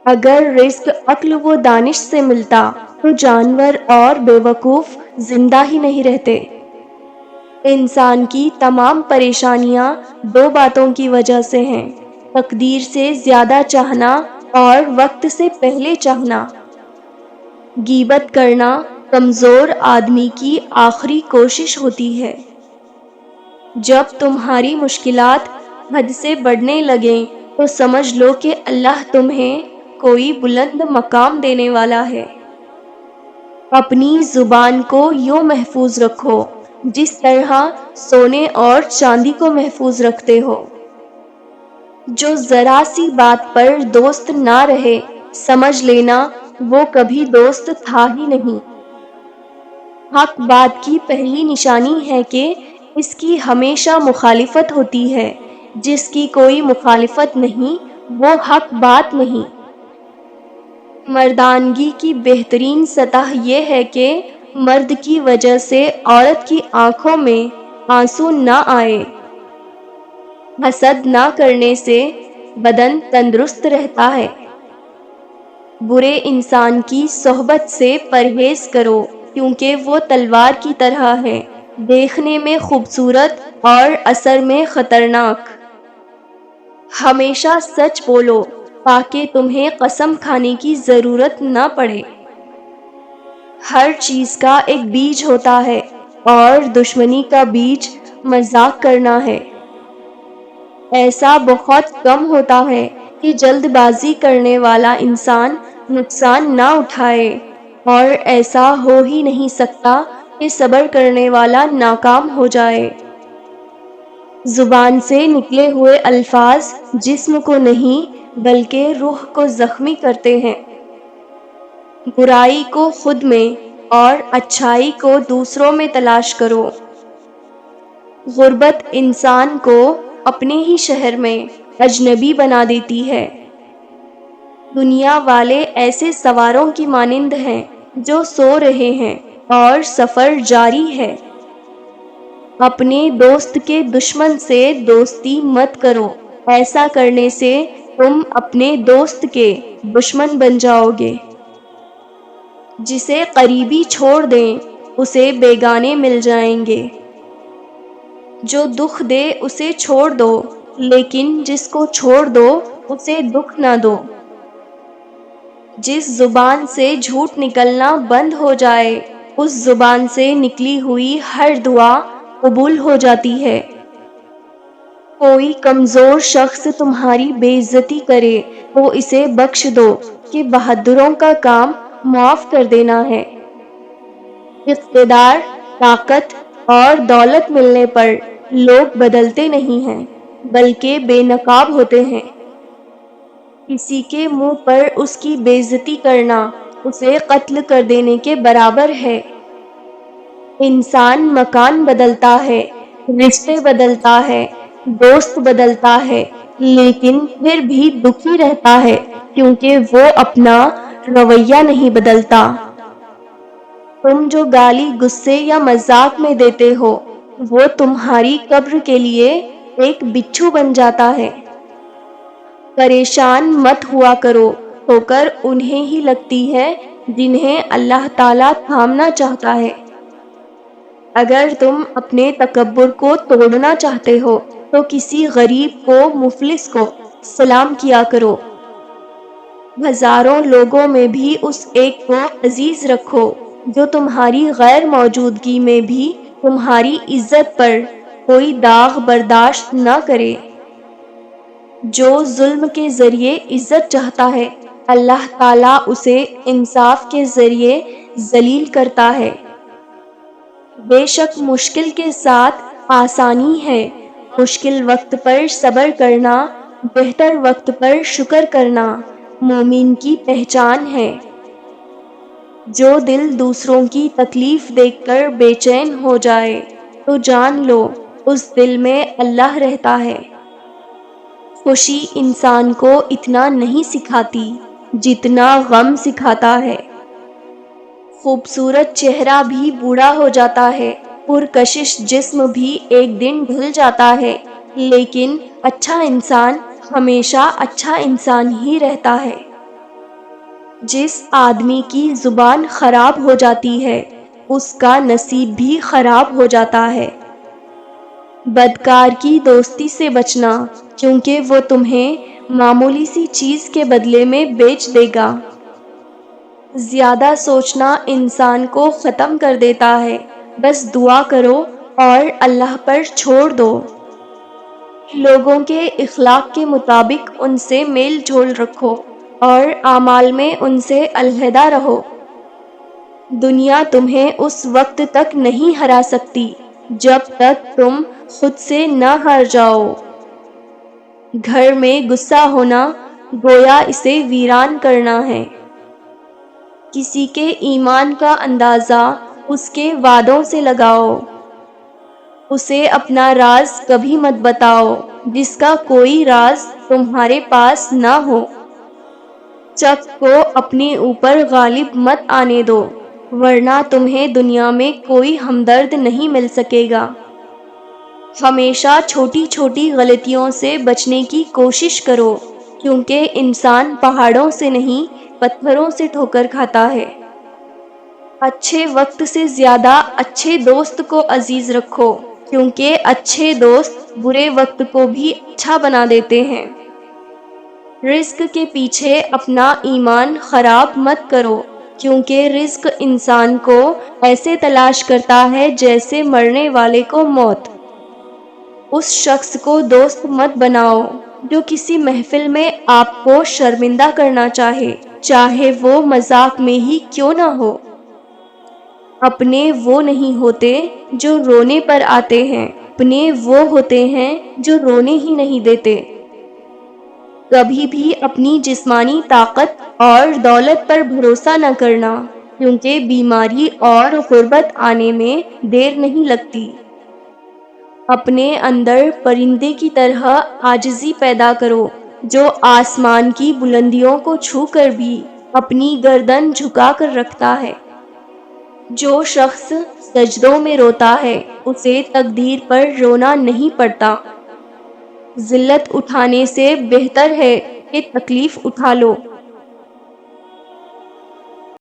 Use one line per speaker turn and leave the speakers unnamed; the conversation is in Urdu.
اگر رزق عقل و دانش سے ملتا تو جانور اور بیوقوف زندہ ہی نہیں رہتے۔ انسان کی تمام پریشانیاں دو باتوں کی وجہ سے ہیں: تقدیر سے زیادہ چاہنا اور وقت سے پہلے چاہنا۔ غیبت کرنا کمزور آدمی کی آخری کوشش ہوتی ہے۔ جب تمہاری مشکلات حد سے بڑھنے لگیں تو سمجھ لو کہ اللہ تمہیں کوئی بلند مقام دینے والا ہے۔ اپنی زبان کو یوں محفوظ رکھو جس طرح سونے اور چاندی کو محفوظ رکھتے ہو۔ جو ذرا سی بات پر دوست نہ رہے، سمجھ لینا وہ کبھی دوست تھا ہی نہیں۔ حق بات کی پہلی نشانی ہے کہ اس کی ہمیشہ مخالفت ہوتی ہے۔ جس کی کوئی مخالفت نہیں وہ حق بات نہیں۔ مردانگی کی بہترین سطح یہ ہے کہ مرد کی وجہ سے عورت کی آنکھوں میں آنسو نہ آئے۔ حسد نہ کرنے سے بدن تندرست رہتا ہے۔ برے انسان کی صحبت سے پرہیز کرو کیونکہ وہ تلوار کی طرح ہے، دیکھنے میں خوبصورت اور اثر میں خطرناک۔ ہمیشہ سچ بولو تاکہ تمہیں قسم کھانے کی ضرورت نہ پڑے۔ ہر چیز کا ایک بیج ہوتا ہے اور دشمنی کا بیج مذاق کرنا ہے۔ ایسا بہت کم ہوتا ہے کہ جلد بازی کرنے والا انسان نقصان نہ اٹھائے، اور ایسا ہو ہی نہیں سکتا کہ صبر کرنے والا ناکام ہو جائے۔ زبان سے نکلے ہوئے الفاظ جسم کو نہیں بلکہ روح کو زخمی کرتے ہیں۔ برائی کو خود میں اور اچھائی کو دوسروں میں تلاش کرو۔ غربت انسان کو اپنے ہی شہر میں اجنبی بنا دیتی ہے۔ دنیا والے ایسے سواروں کی مانند ہیں جو سو رہے ہیں اور سفر جاری ہے۔ اپنے دوست کے دشمن سے دوستی مت کرو، ایسا کرنے سے تم اپنے دوست کے دشمن بن جاؤ گے۔ جسے قریبی چھوڑ دیں اسے بیگانے مل جائیں گے۔ جو دکھ دے اسے چھوڑ دو، لیکن جس کو چھوڑ دو اسے دکھ نہ دو۔ جس زبان سے جھوٹ نکلنا بند ہو جائے اس زبان سے نکلی ہوئی ہر دعا قبول ہو جاتی ہے۔ کوئی کمزور شخص تمہاری بے عزتی کرے تو اسے بخش دو کہ بہادروں کا کام معاف کر دینا ہے۔ اقتدار، طاقت اور دولت ملنے پر لوگ بدلتے نہیں ہیں بلکہ بے نقاب ہوتے ہیں۔ کسی کے منہ پر اس کی بے عزتی کرنا اسے قتل کر دینے کے برابر ہے۔ انسان مکان بدلتا ہے، رشتے بدلتا ہے، دوست بدلتا ہے، لیکن پھر بھی دکھی رہتا ہے کیونکہ وہ اپنا رویہ نہیں بدلتا۔ تم جو گالی غصے یا مذاق میں دیتے ہو وہ تمہاری قبر کے لیے ایک بچھو بن جاتا ہے۔ پریشان مت ہوا کرو، ٹھوکر انہیں ہی لگتی ہے جنہیں اللہ تعالیٰ تھامنا چاہتا ہے۔ اگر تم اپنے تکبر کو توڑنا چاہتے ہو تو کسی غریب کو، مفلس کو سلام کیا کرو۔ ہزاروں لوگوں میں بھی اس ایک کو عزیز رکھو جو تمہاری غیر موجودگی میں بھی تمہاری عزت پر کوئی داغ برداشت نہ کرے۔ جو ظلم کے ذریعے عزت چاہتا ہے اللہ تعالیٰ اسے انصاف کے ذریعے ذلیل کرتا ہے۔ بے شک مشکل کے ساتھ آسانی ہے، مشکل وقت پر صبر کرنا، بہتر وقت پر شکر کرنا مومن کی پہچان ہے۔ جو دل دوسروں کی تکلیف دیکھ کر بے چین ہو جائے تو جان لو اس دل میں اللہ رہتا ہے۔ خوشی انسان کو اتنا نہیں سکھاتی جتنا غم سکھاتا ہے۔ خوبصورت چہرہ بھی بوڑھا ہو جاتا ہے، پرکشش جسم بھی ایک دن ڈھل جاتا ہے، لیکن اچھا انسان ہمیشہ اچھا انسان ہی رہتا ہے۔ جس آدمی کی زبان خراب ہو جاتی ہے اس کا نصیب بھی خراب ہو جاتا ہے۔ بدکار کی دوستی سے بچنا، کیونکہ وہ تمہیں معمولی سی چیز کے بدلے میں بیچ دے گا۔ زیادہ سوچنا انسان کو ختم کر دیتا ہے، بس دعا کرو اور اللہ پر چھوڑ دو۔ لوگوں کے اخلاق کے مطابق ان سے میل جول رکھو اور اعمال میں ان سے علیحدہ رہو۔ دنیا تمہیں اس وقت تک نہیں ہرا سکتی جب تک تم خود سے نہ ہار جاؤ۔ گھر میں غصہ ہونا گویا اسے ویران کرنا ہے۔ کسی کے ایمان کا اندازہ اس کے وعدوں سے لگاؤ۔ اسے اپنا راز کبھی مت بتاؤ جس کا کوئی راز تمہارے پاس نہ ہو۔ شک کو اپنے اوپر غالب مت آنے دو، ورنہ تمہیں دنیا میں کوئی ہمدرد نہیں مل سکے گا۔ ہمیشہ چھوٹی چھوٹی غلطیوں سے بچنے کی کوشش کرو، کیونکہ انسان پہاڑوں سے نہیں پتھروں سے ٹھوکر کھاتا ہے۔ اچھے وقت سے زیادہ اچھے دوست کو عزیز رکھو، کیونکہ اچھے دوست برے وقت کو بھی اچھا بنا دیتے ہیں۔ رزق کے پیچھے اپنا ایمان خراب مت کرو، کیونکہ رزق انسان کو ایسے تلاش کرتا ہے جیسے مرنے والے کو موت۔ اس شخص کو دوست مت بناؤ جو کسی محفل میں آپ کو شرمندہ کرنا چاہے وہ مذاق میں ہی کیوں نہ ہو۔ اپنے وہ نہیں ہوتے جو رونے پر آتے ہیں، اپنے وہ ہوتے ہیں جو رونے ہی نہیں دیتے۔ کبھی بھی اپنی جسمانی طاقت اور دولت پر بھروسہ نہ کرنا، کیونکہ بیماری اور غربت آنے میں دیر نہیں لگتی۔ اپنے اندر پرندے کی طرح عاجزی پیدا کرو جو آسمان کی بلندیوں کو چھو کر بھی اپنی گردن جھکا کر رکھتا ہے۔ جو شخص سجدوں میں روتا ہے اسے تقدیر پر رونا نہیں پڑتا۔ ذلت اٹھانے سے بہتر ہے کہ تکلیف اٹھا لو۔